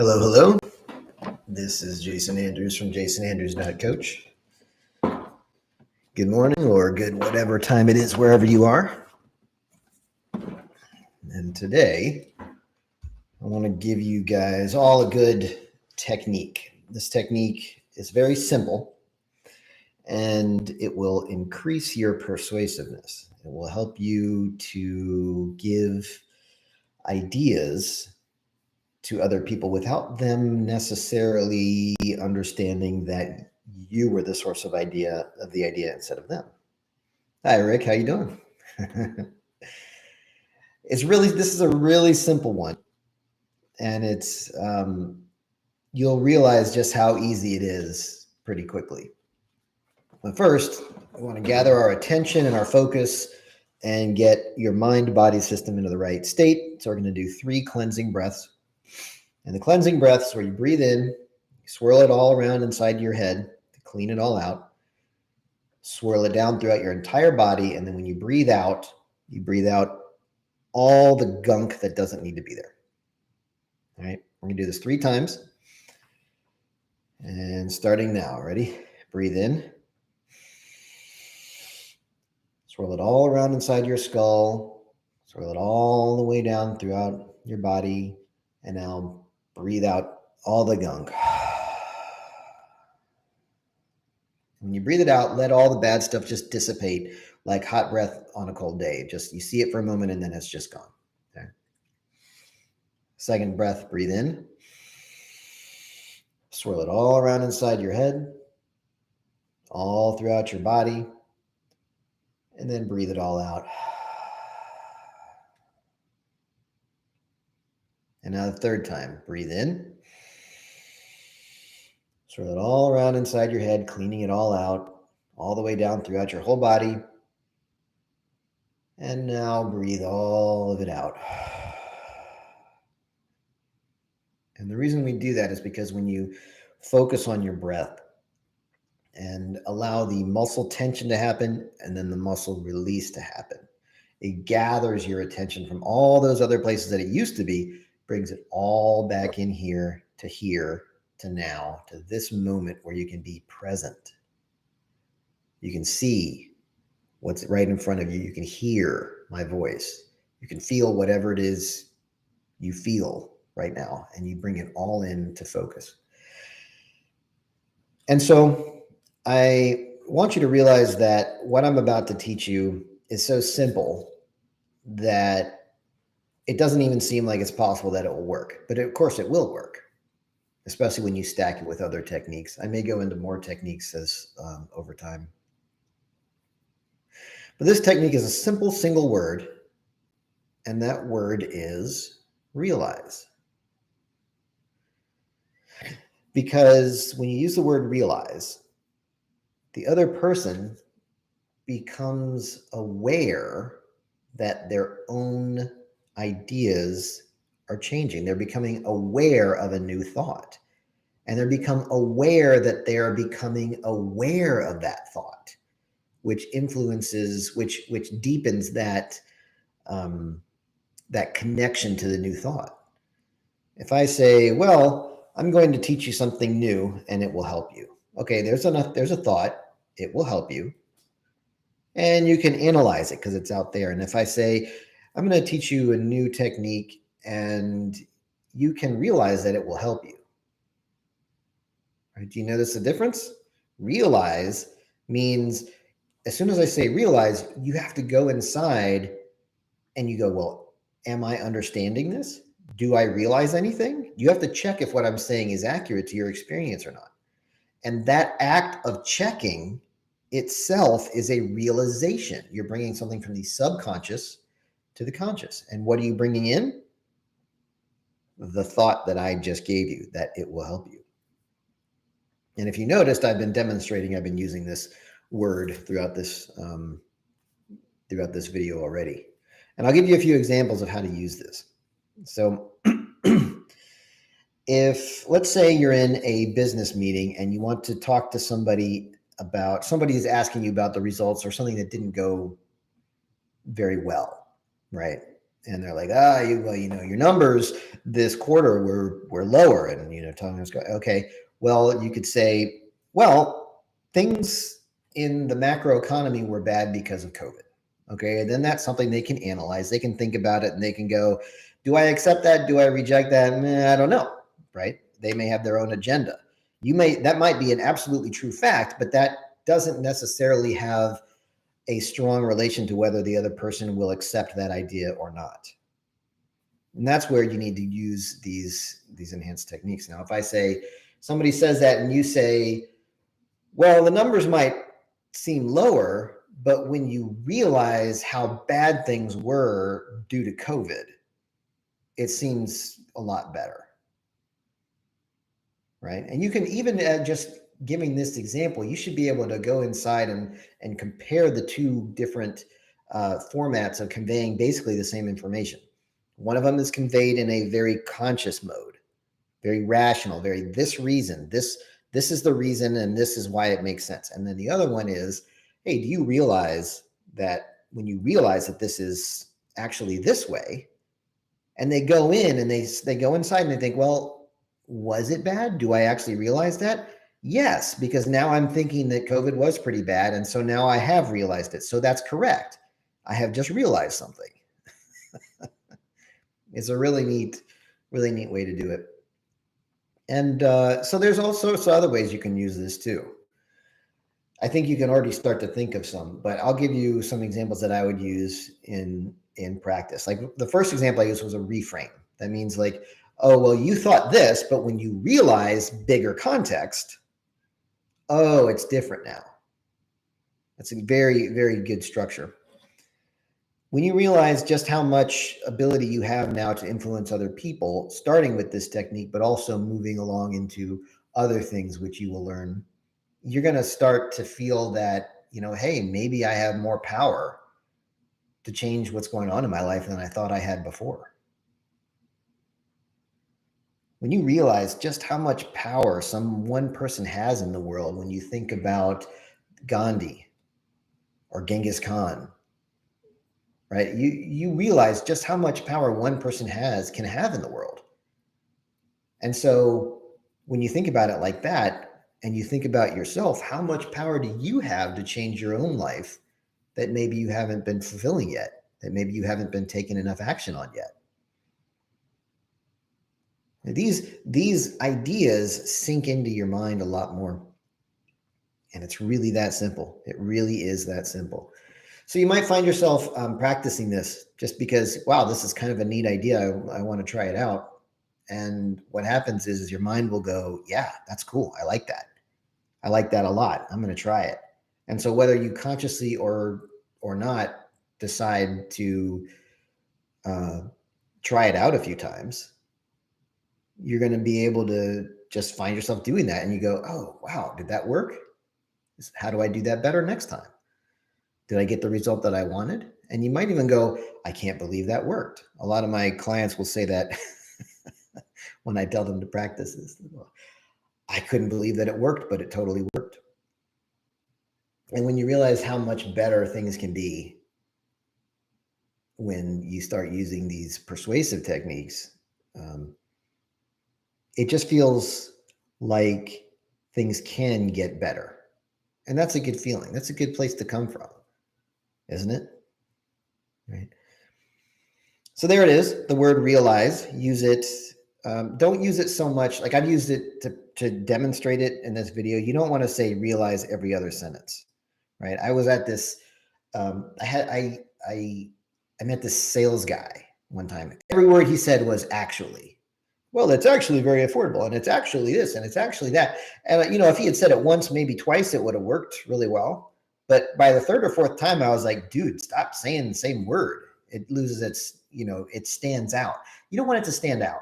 Hello, hello. This is Jason Andrews from jasonandrews.coach. Good morning or good whatever time it is wherever you are. And today, I want to give you guys all a good technique. This technique is very simple and it will increase your persuasiveness. It will help you to give ideas to other people without them necessarily understanding that you were the source of the idea instead of them. Hi, Rick. How you doing? This is a really simple one, and it's you'll realize just how easy it is pretty quickly. But first, we want to gather our attention and our focus and get your mind-body system into the right state. So we're going to do 3 cleansing breaths. And the cleansing breaths where you breathe in, you swirl it all around inside your head to clean it all out, swirl it down throughout your entire body, and then when you breathe out all the gunk that doesn't need to be there. All right, we're going to do this 3 times. And starting now, ready? Breathe in. Swirl it all around inside your skull, swirl it all the way down throughout your body, and now breathe out all the gunk. When you breathe it out, let all the bad stuff just dissipate like hot breath on a cold day. Just you see it for a moment and then it's just gone. Okay. Second breath, breathe in. Swirl it all around inside your head, all throughout your body, and then breathe it all out. And now the third time, breathe in. Swirl it all around inside your head, cleaning it all out, all the way down throughout your whole body. And now breathe all of it out. And the reason we do that is because when you focus on your breath and allow the muscle tension to happen and then the muscle release to happen, it gathers your attention from all those other places that it used to be, brings it all back in here to now, to this moment where you can be present. You can see what's right in front of you. You can hear my voice. You can feel whatever it is you feel right now, and you bring it all into focus. And so I want you to realize that what I'm about to teach you is so simple that it doesn't even seem like it's possible that it will work. But of course it will work, especially when you stack it with other techniques. I may go into more techniques as over time. But this technique is a simple single word, and that word is realize. Because when you use the word realize, the other person becomes aware that their own ideas are changing. They're becoming aware of a new thought. And they become aware that they are becoming aware of that thought, which influences, which deepens that that connection to the new thought. If I say, well, I'm going to teach you something new and it will help you. Okay, there's a thought, it will help you. And you can analyze it because it's out there. And if I say, I'm going to teach you a new technique and you can realize that it will help you. Right? Do you notice the difference? Realize means as soon as I say realize, you have to go inside and you go, well, am I understanding this? Do I realize anything? You have to check if what I'm saying is accurate to your experience or not. And that act of checking itself is a realization. You're bringing something from the subconscious to the conscious. And what are you bringing in? The thought that I just gave you, that it will help you. And if you noticed, I've been using this word throughout this video already. And I'll give you a few examples of how to use this. So if, let's say you're in a business meeting and you want to talk to somebody is asking you about the results or something that didn't go very well, right? and they're like, well, your numbers this quarter were lower, and telling us, okay, well, you could say, well, things in the macro economy were bad because of COVID. Okay, and then that's something they can analyze. They can think about it, and they can go, do I accept that? Do I reject that? I don't know. Right? They may have their own agenda. That might be an absolutely true fact, but that doesn't necessarily have a strong relation to whether the other person will accept that idea or not. And that's where you need to use these enhanced techniques. Now, if I say, somebody says that and you say, well, the numbers might seem lower, but when you realize how bad things were due to COVID, it seems a lot better. Right? And you can even just giving this example, you should be able to go inside and compare the two different formats of conveying basically the same information. One of them is conveyed in a very conscious mode, very rational, very this reason, this is the reason, and this is why it makes sense. And then the other one is, hey, do you realize that when you realize that this is actually this way, and they go in and they go inside and they think, well, was it bad? Do I actually realize that? Yes, because now I'm thinking that COVID was pretty bad, and so now I have realized it. So that's correct. I have just realized something. It's a really neat way to do it. And so there's all sorts of other ways you can use this too. I think you can already start to think of some, but I'll give you some examples that I would use in practice. Like the first example I used was a reframe. That means like, oh, well, you thought this, but when you realize bigger context, oh, it's different now. That's a very, very good structure. When you realize just how much ability you have now to influence other people, starting with this technique, but also moving along into other things which you will learn, you're going to start to feel that, hey, maybe I have more power to change what's going on in my life than I thought I had before. When you realize just how much power one person has in the world, when you think about Gandhi or Genghis Khan, right? You realize just how much power one person can have in the world. And so when you think about it like that, and you think about yourself, how much power do you have to change your own life that maybe you haven't been fulfilling yet, that maybe you haven't been taking enough action on yet? These ideas sink into your mind a lot more. And it's really that simple. It really is that simple. So you might find yourself practicing this just because, wow, this is kind of a neat idea. I want to try it out. And what happens is your mind will go, yeah, that's cool. I like that. I like that a lot. I'm going to try it. And so whether you consciously or not decide to try it out a few times, you're going to be able to just find yourself doing that. And you go, oh, wow, did that work? How do I do that better next time? Did I get the result that I wanted? And you might even go, I can't believe that worked. A lot of my clients will say that when I tell them to practice this. I couldn't believe that it worked, but it totally worked. And when you realize how much better things can be when you start using these persuasive techniques, it just feels like things can get better. And that's a good feeling. That's a good place to come from, isn't it? Right. So there it is, the word realize. Use it. Don't use it so much. Like I've used it to demonstrate it in this video. You don't want to say realize every other sentence, right? I was at this, I met this sales guy one time. Every word he said was actually. Well, it's actually very affordable, and it's actually this, and it's actually that. And if he had said it once, maybe twice, it would have worked really well. But by the third or fourth time, I was like, dude, stop saying the same word. It loses its, it stands out. You don't want it to stand out.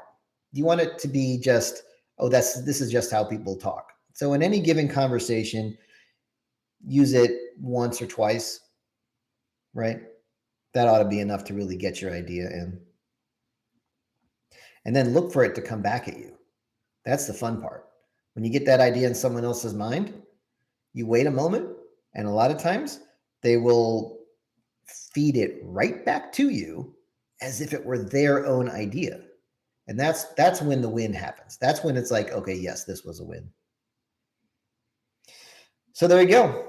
You want it to be just, oh, this is just how people talk. So in any given conversation, use it once or twice, right? That ought to be enough to really get your idea in. And then look for it to come back at you. That's the fun part. When you get that idea in someone else's mind, you wait a moment, and a lot of times they will feed it right back to you, as if it were their own idea. And that's when the win happens. That's when it's like, okay, yes, this was a win. So there you go.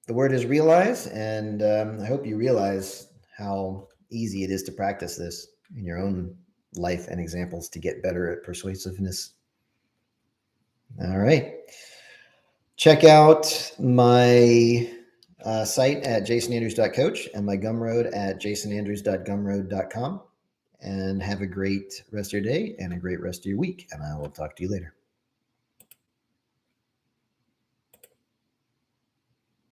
The word is realize, and I hope you realize how easy it is to practice this in your own life and examples to get better at persuasiveness. All right. Check out my site at jasonandrews.coach and my Gumroad at jasonandrews.gumroad.com. And have a great rest of your day and a great rest of your week. And I will talk to you later.